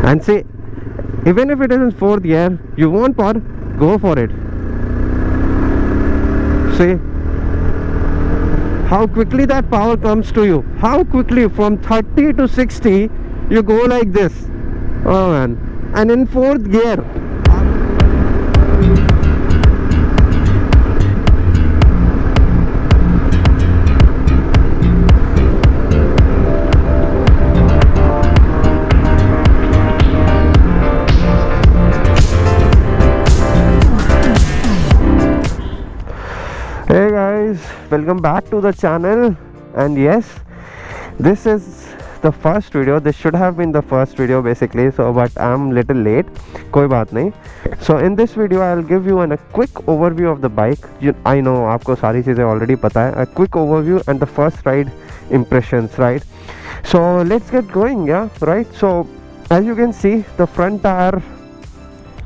And see, even if it is in fourth gear, you want power, go for it. See how quickly that power comes to you, how quickly from 30 to 60 you go like this. Oh man. And in fourth gear, hey guys, welcome back to the channel. And yes, this is the first video. This should have been the first video basically, so but I'm little late, koi baat nahi. So in this video I'll give you a quick overview of the bike. I know aapko sari cheezein already pata hai. A quick overview and the first ride impressions, right? So let's get going. Yeah, right. So as you can see, the front tire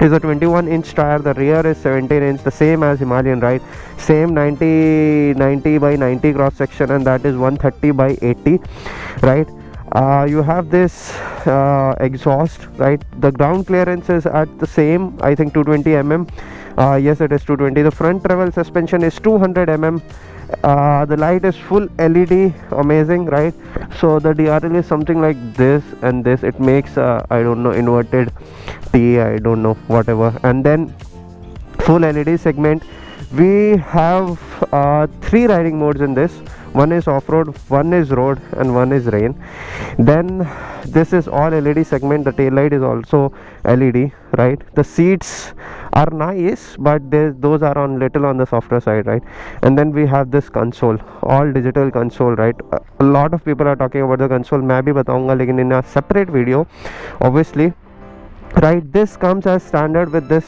is a 21-inch tire, the rear is 17-inch, the same as Himalayan, right? Same 90 by 90 cross section, and that is 130 by 80, right? You have this exhaust, right? The ground clearance is at the same, I think 220 mm. Yes, it is 220. The front travel suspension is 200 mm. The light is full LED, amazing, right? So the DRL is something like this and this. It makes I don't know, inverted T, I don't know, whatever. And then full LED segment. We have 3 riding modes in this. One is off-road, one is road, and one is rain. Then this is all LED segment. The tail light is also LED, right? The seats are nice, but those are on little on the softer side, right? And then we have this console, all digital console, right? A lot of people are talking about the console. मैं भी बताऊंगा, लेकिन in a separate video, obviously, right? This comes as standard with this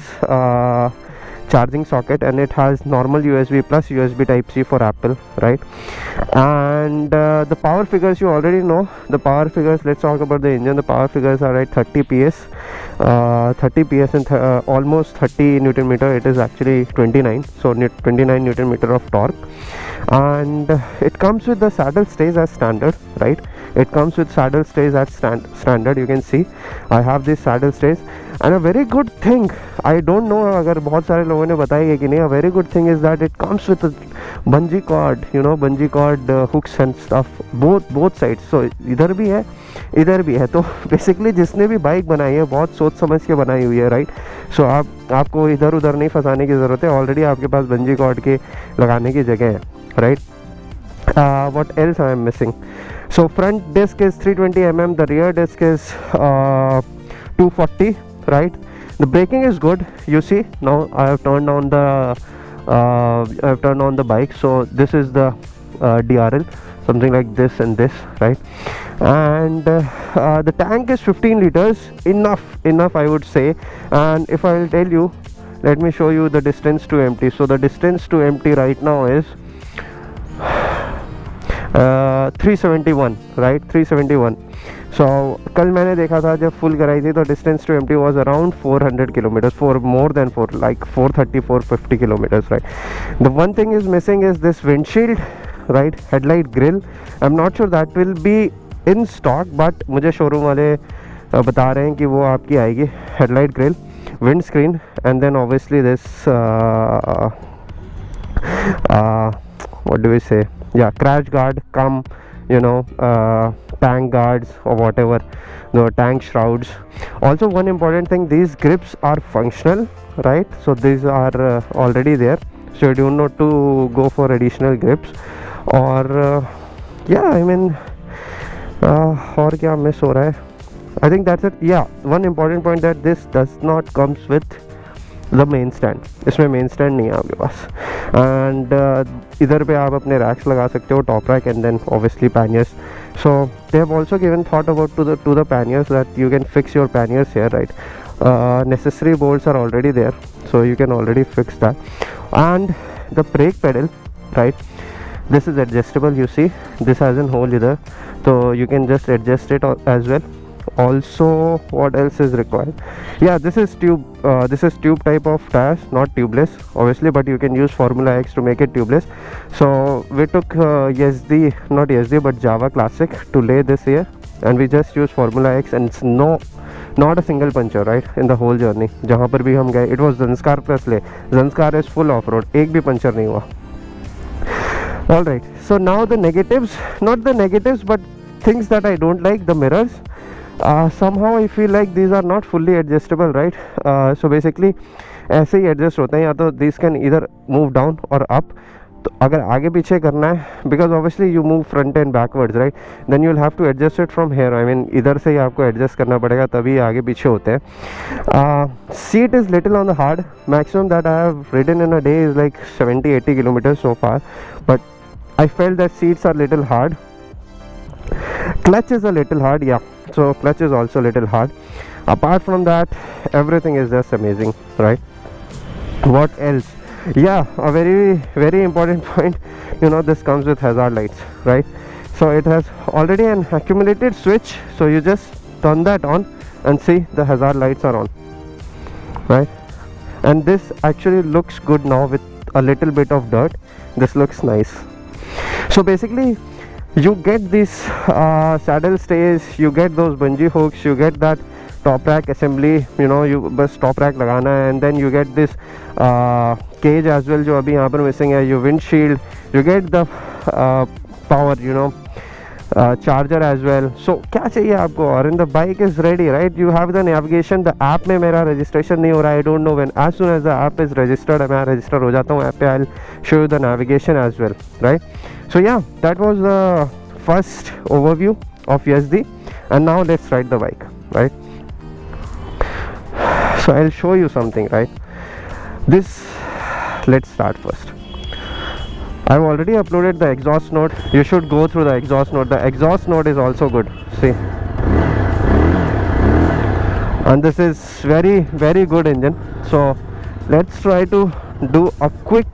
charging socket, and it has normal USB plus USB type C for Apple, right? And the power figures you already know. The power figures, let's talk about the engine. The power figures are at 30 PS, 30 PS and almost 30 Newton meter. It is actually 29, so 29 Newton meter of torque. And it comes with the saddle stays as standard, right? It comes with saddle stays as standard. You can see I have these saddle stays, and a very good thing, I don't know अगर बहुत सारे लोगों ने बताई है कि नहीं, a very good thing is that it comes with a bungee cord, you know, bungee cord hooks and stuff, both sides. So इधर भी है, इधर भी है. तो basically जिसने भी बाइक बनाई है बहुत सोच समझ के बनाई हुई है, राइट? सो आपको इधर उधर नहीं फंसाने की ज़रूरत है. ऑलरेडी आपके पास बंजी कॉर्ड के लगाने की जगह है, right? What else I am missing? So front disc is 320 mm, the rear disc is 240, right? The braking is good. You see now I have turned on the bike. So this is the DRL, something like this and this, right? And the tank is 15 liters, enough I would say. And if I will tell you, let me show you the distance to empty. So the distance to empty right now is 371, right? 371. So कल मैंने देखा था जब full कराई थी, तो distance to empty was around 400 kilometres, for more than 4, like 430 450 kilometers, right? The one thing is missing is this windshield, right? Headlight grill. I'm not sure that will be in stock, but मुझे showroom वाले बता रहे हैं कि वो आपकी आएगी. Headlight grill, windscreen, and then obviously this what do we say? Yeah, crash guard, come, you know, tank guards or whatever, the tank shrouds. Also one important thing, these grips are functional, right? So these are already there, so you do not to go for additional grips. Or yeah, I mean और क्या miss हो रहा है? I think that's it. Yeah, one important point that this does not comes with the main stand. इसमें main stand नहीं है आपके पास. And इधर पे आप अपने racks लगा सकते हो, top rack, and then obviously panniers. So they have also given thought about to the panniers, that you can fix your panniers here, right? Necessary bolts are already there, so you can already fix that. And the brake pedal, right? This is adjustable. You see this has a hole either, so you can just adjust it as well. Also, what else is required? Yeah, this is tube type of tires, not tubeless obviously, but you can use Formula X to make it tubeless. So we took Yezdi, not Yezdi but Java Classic to lay this here, and we just use Formula X, and it's no not a single puncture, right, in the whole journey. जहाँ पर भी हम गए, it was Zanskar plus Leh. Zanskar is full off road, एक भी puncture नहीं हुआ. All right, so now the negatives, not the negatives but things that I don't like. The mirrors, somehow I feel like these are not fully adjustable, right? So basically ऐसे ही adjust होते हैं, या तो this can इधर move down और up. तो अगर आगे पीछे करना है, because obviously you move front and backwards, right, then you will have to adjust it from here. I mean इधर से ही आपको एडजस्ट करना पड़ेगा, तभी आगे पीछे होते हैं. Seat is little on the hard. Maximum that I have ridden in a day is like 70-80 kilometre so far, but I felt that seats are little hard. Clutch is a little hard, yeah. So clutch is also a little hard. Apart from that, everything is just amazing, right? What else? Yeah, a very important point. You know, this comes with hazard lights, right? So it has already an accumulated switch. So you just turn that on and see the hazard lights are on, right? And this actually looks good now with a little bit of dirt. This looks nice. So basically you get these saddle stays, you get those bungee hooks, you get that top rack assembly, you know, you bus top rack lagana hai, and then you get this cage as well jo abhi yahan par missing hai, your windshield, you get the power, you know, charger as well. So क्या चाहिए आपको, और in the bike is ready, right? You have the navigation. The app में मेरा registration नहीं हो रहा है, I don't know when. As soon as the app is registered, मैं register हो जाता हूँ app पे, I'll show you the navigation as well, right? So yeah, that was the first overview of Yezdi, and now let's ride the bike, right? So I'll show you something, right? Let's start first. I've already uploaded the exhaust note. You should go through the exhaust note. The exhaust note is also good. See, and this is very good engine. So let's try to do a quick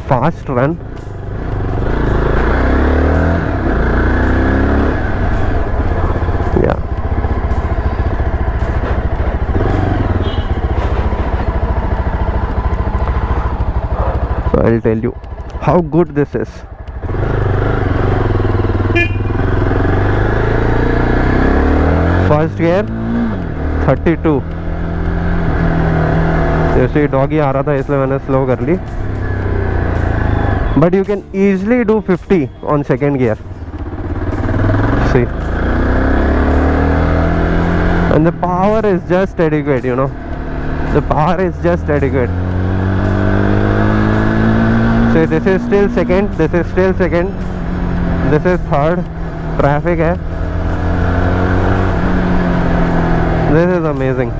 fast run. Yeah, so I'll tell you how good this is. First gear 32. जैसे doggy आ रहा था इसलिए मैंने slow कर ली, but you can easily do 50 on second gear. See, and the power is just adequate, you know, the power is just adequate. So this is still second, this is still second, this is third. Traffic hai. This is amazing.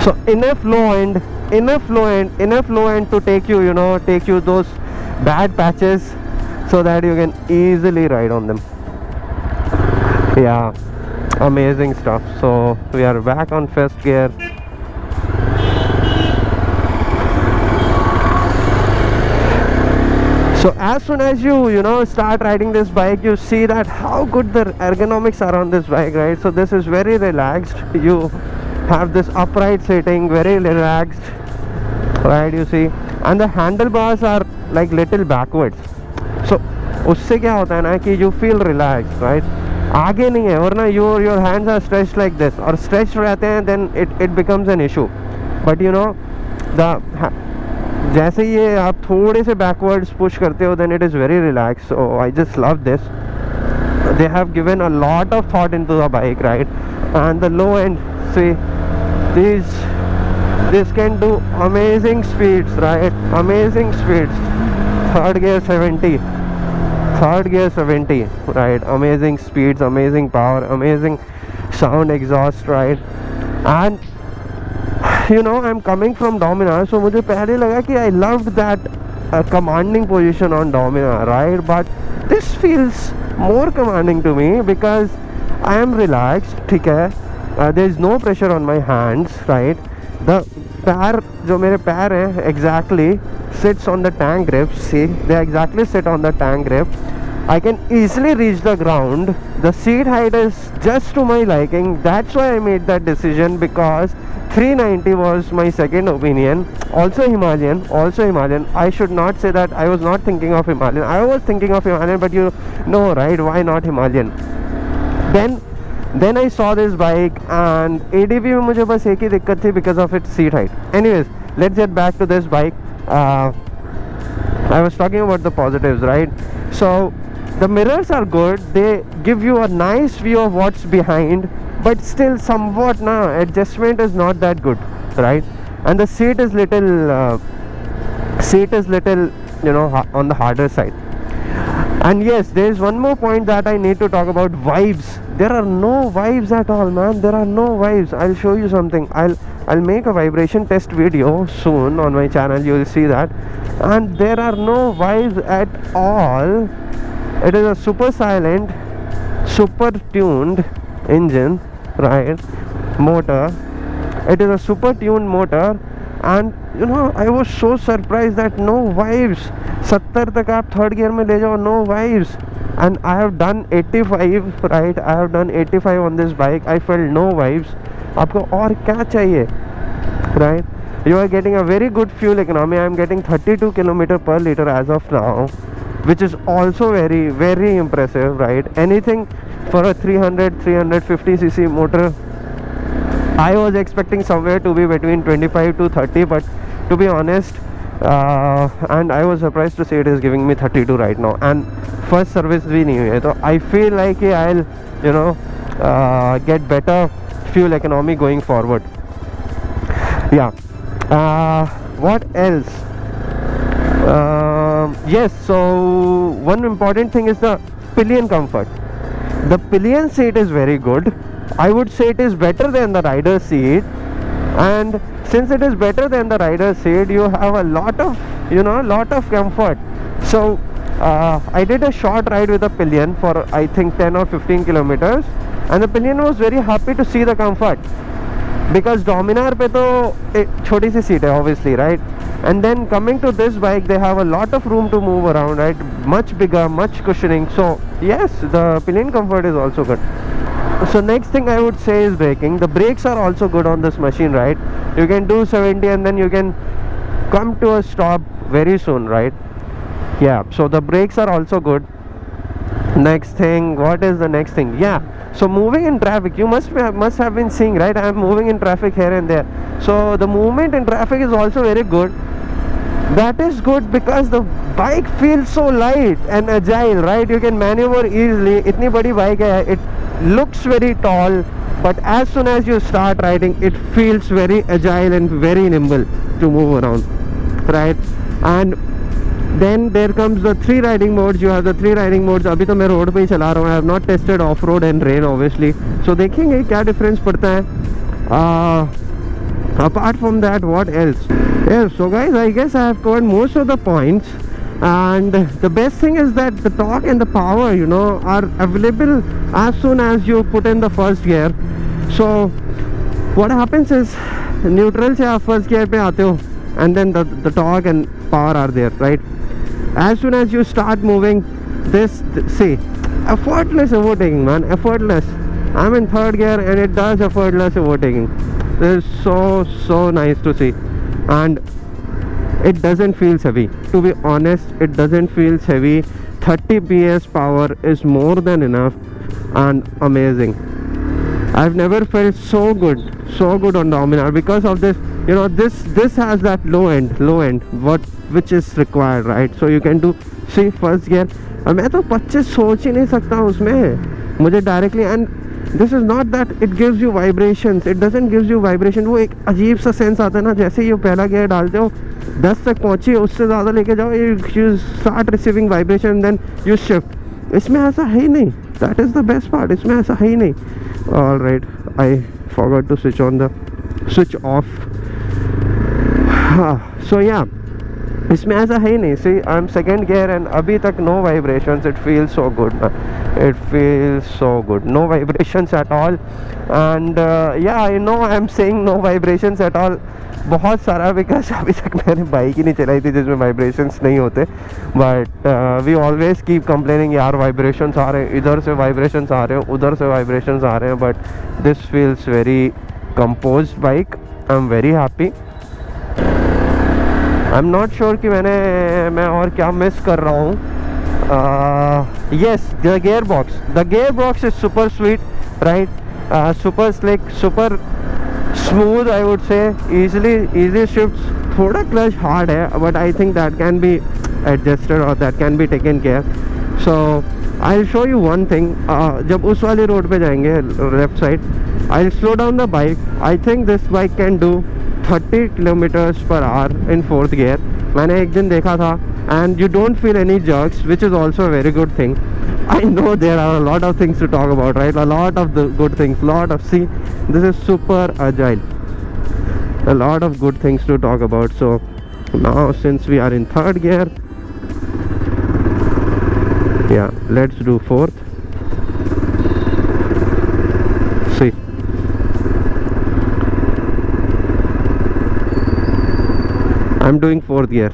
So enough low end to take you, you know, take you those bad patches so that you can easily ride on them. Yeah, amazing stuff. So we are back on first gear. So as soon as you know, start riding this bike, you see that how good the ergonomics are on this bike, right? So this is very relaxed. You have this upright sitting, very relaxed, right? You see, and the handlebars are like little backwards. So उससे क्या होता है ना कि you feel relaxed, right? आगे नहीं है, वरना your hands are stretched like this, और stretched रहते हैं, then it becomes an issue. But you know, जैसे ये आप थोड़े से backwards push करते हो, then it is very relaxed. So I just love this. They have given a lot of thought into the bike, right? And the low end, see, this can do amazing speeds, right? Amazing speeds. Third gear 70, right? Amazing speeds, amazing power, amazing sound exhaust, right? And you know, I'm coming from Dominar, so मुझे पहले लगा कि I loved that commanding position on Dominar, right? But this feels more commanding to me because I am relaxed, ठीक है? There is no pressure on my hands, right? The पैर, जो मेरे पैर हैं, exactly sits on the tank grip. See, they exactly sit on the tank grip. I can easily reach the ground. The seat height is just to my liking. That's why I made that decision, because 390 was my second opinion. Also Himalayan. I should not say that I was not thinking of Himalayan. I was thinking of Himalayan, but you know, right? Why not Himalayan? Then Then I saw this bike and ADV में मुझे बस एक ही दिक्कत थी because of its seat height. Anyways, let's get back to this bike. I was talking about the positives, right? So the mirrors are good, they give you a nice view of what's behind, but still somewhat adjustment is not that good, right? And the seat is little on the harder side. And yes, there is one more point that I need to talk about: vibes. There are no vibes at all, man. There are no vibes. I'll show you something. I'll make a vibration test video soon on my channel. You will see that. And there are no vibes at all. It is a super silent, super tuned engine, right? Motor. It is a super tuned motor. And you know, I was so surprised that no vibes. 70 तक आप third gear में ले जाओ, no vibes. And I have done 85, right? I have done 85 on this bike. I felt no vibes. आपको और क्या चाहिए, right? You are getting a very good fuel economy. I am getting 32 km per liter as of now, which is also very, very impressive, right? Anything for a 350 cc motor, I was expecting somewhere to be between 25 to 30, but to be honest, and I was surprised to see it is giving me 32 right now, and first service bhi nahi hui hai, so I feel like I'll get better fuel economy going forward. Yeah. What else? Yes, so one important thing is the pillion comfort. The pillion seat is very good. I would say it is better than the rider's seat, and since it is better than the rider's seat, you have a lot of comfort. So I did a short ride with a pillion for I think 10 or 15 kilometers, and the pillion was very happy to see the comfort, because Dominar पे तो छोटी सी seat है obviously, right? And then coming to this bike, they have a lot of room to move around, right? Much bigger, much cushioning. So yes, the pillion comfort is also good. So next thing I would say is braking. The brakes are also good on this machine, right? You can do 70 and then you can come to a stop very soon, right? Yeah, so the brakes are also good. Next thing, what is the next thing? Yeah, so moving in traffic, you must have been seeing, right? I am moving in traffic here and there. So the movement in traffic is also very good. That is good because the bike feels so light and agile, right? You can maneuver easily. Itni badi bike hai, it looks very tall, but as soon as you start riding, it feels very agile and very nimble to move around, right? And then there comes the 3 riding modes. You have the 3 riding modes. अभी तो मैं road पे ही चला रहा हूँ. I have not tested off road and rain obviously. So देखेंगे क्या difference पड़ता है. Apart from that, what else? Yeah, so guys, I guess I have covered most of the points, and the best thing is that the torque and the power, are available as soon as you put in the first gear. So what happens is, neutral से आप first gear पे आते हो, and then the torque and power are there, right? As soon as you start moving, see, effortless overtaking, man, effortless. I'm in third gear and it does effortless overtaking. This is so nice to see, and it doesn't feel heavy. To be honest, it doesn't feel heavy. 30 PS power is more than enough and amazing. I've never felt so good on Dominar because of this. This has that low end which is required, right? So you can do, see, first gear. और मैं तो 25 सोच ही नहीं सकता उसमें मुझे directly. And this is not that it gives you vibrations. It doesn't gives you vibration. वो एक अजीब सा सेंस आता है ना, जैसे ये पहला गियर डालते हो 10 तक पहुंची, उससे ज़्यादा लेके जाओ, you start receiving vibration and then you shift. इसमें ऐसा है ही नहीं. That is the best part. इसमें ऐसा है ही नहीं. All right, I forgot to switch off. So yeah, इसमें ऐसा है ही नहीं. See, I'm second gear and अभी तक no vibrations. It feels so good, man. It feels so good. No vibrations at all. And yeah, I know I'm saying no vibrations at all बहुत सारा, because अभी तक मैंने bike ही नहीं चलाई थी जिसमें वाइब्रेशंस नहीं होते. But we always keep complaining, यार वाइब्रेशंस आ रहे हैं, इधर से वाइब्रेशंस आ रहे हैं, उधर से वाइब्रेशंस आ रहे हैं. But this feels very composed bike. I am very happy. I am not sure कि मैं और क्या मिस कर रहा हूँ. yes, the gearbox is super sweet, right? super slick, super smooth, I would say. Easy shifts. थोड़ा clutch hard है, but I think that can be adjusted or that can be taken care. So I'll show you one thing. जब उस वाली road पे जाएंगे left side, I'll slow down the bike. I think this bike can do 30 kilometers per hour in 4th gear. मैंने एक दिन देखा था, and you don't feel any jerks, which is also a very good thing. I know there are a lot of things to talk about, right? A lot of the good things, see, this is super agile. A lot of good things to talk about. So now since we are in 3rd gear, yeah, let's do 4th. See, I'm doing 4th gear.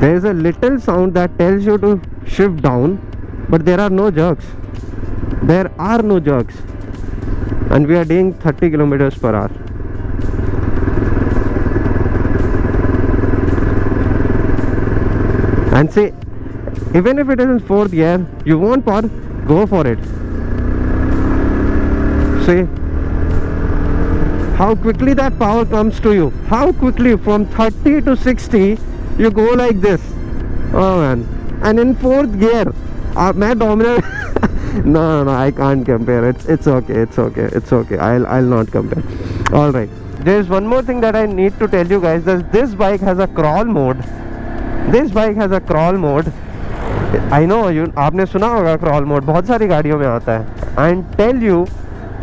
There is a little sound that tells you to shift down, but there are no jerks. There are no jerks, and we are doing 30 kilometers per hour. And see, even if it is in 4th gear, you want power, go for it. See how quickly that power comes to you. How quickly from 30 to 60 you go like this. Oh man. And in 4th gear, मैं dominant. No, I can't compare. It's okay. I'll not compare. All right. There's one more thing that I need to tell you guys. This bike has a crawl mode. I know आपने सुना होगा crawl mode. बहुत सारी गाड़ियों में आता है. And tell you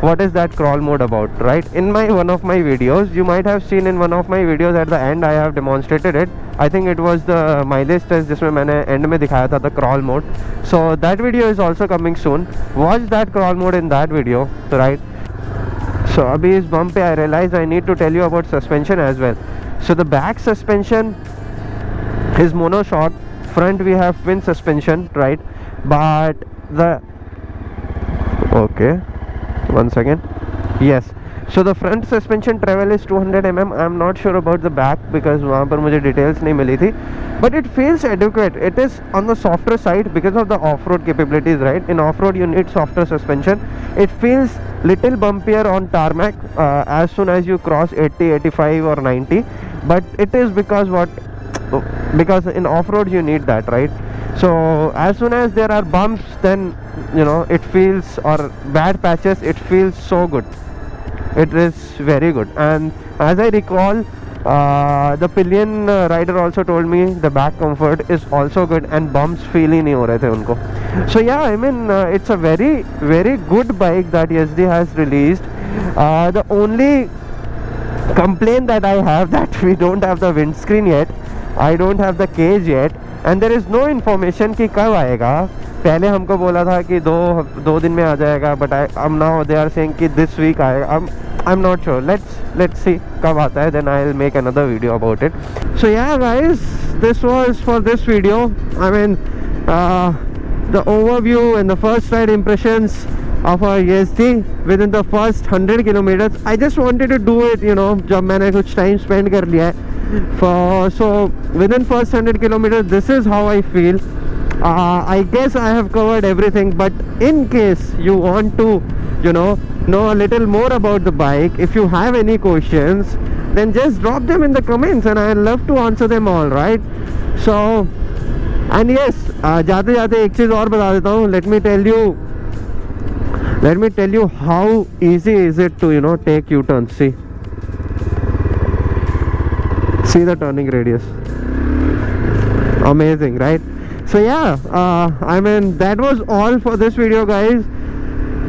what is that crawl mode about, right? In one of my videos, you might have seen in one of my videos at the end, I have demonstrated it. I think it was the mileage test जिसमें मैंने end में दिखाया था the crawl mode. So that video is also coming soon. Watch that crawl mode in that video, right? So अभी इस bump पे I realized I need to tell you about suspension as well. So the back suspension is monoshock. Front we have twin suspension, right? But okay, one second. Yes, so the front suspension travel is 200 mm. I'm not sure about the back because वहाँ पर मुझे details नहीं मिली थी, but it feels adequate. It is on the softer side because of the off-road capabilities, right? In off-road you need softer suspension. It feels little bumpier on tarmac as soon as you cross 80, 85 or 90, but it is because in off-road you need that, right? So as soon as there are bumps, then it feels, or bad patches, it feels so good. It is very good. And as I recall, the Pillion rider also told me the back comfort is also good and bumps feel ही नहीं हो रहे थे उनको. So yeah, I mean it's a very good bike that Yezdi has released. The only complaint that I have that we don't have the windscreen yet. I don't have the cage yet, and there is no information कि कब आएगा. पहले हमको बोला था कि दो दिन में आ जाएगा, but now they are saying कि this week आएगा. I'm not sure. Let's see कब आता है, then I'll make another video about it. So yeah guys, this was for this video. I mean the overview and the first ride impressions of our Yezdi within the first 100 kilometers. I just wanted to do it, जब मैंने कुछ time spend कर लिया है. So within first 100 kilometers, this is how I feel. I guess I have covered everything, but in case you want to know a little more about the bike, if you have any questions, then just drop them in the comments and I'd love to answer them all, right? So, and yes, जाते जाते एक चीज़ और बता देता हूँ. Let me tell you how easy is it to take U-turns. See the turning radius. Amazing, right? So yeah, I mean that was all for this video guys.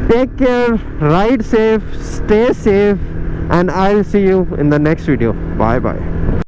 Take care, ride safe, stay safe, and I'll see you in the next video. Bye bye.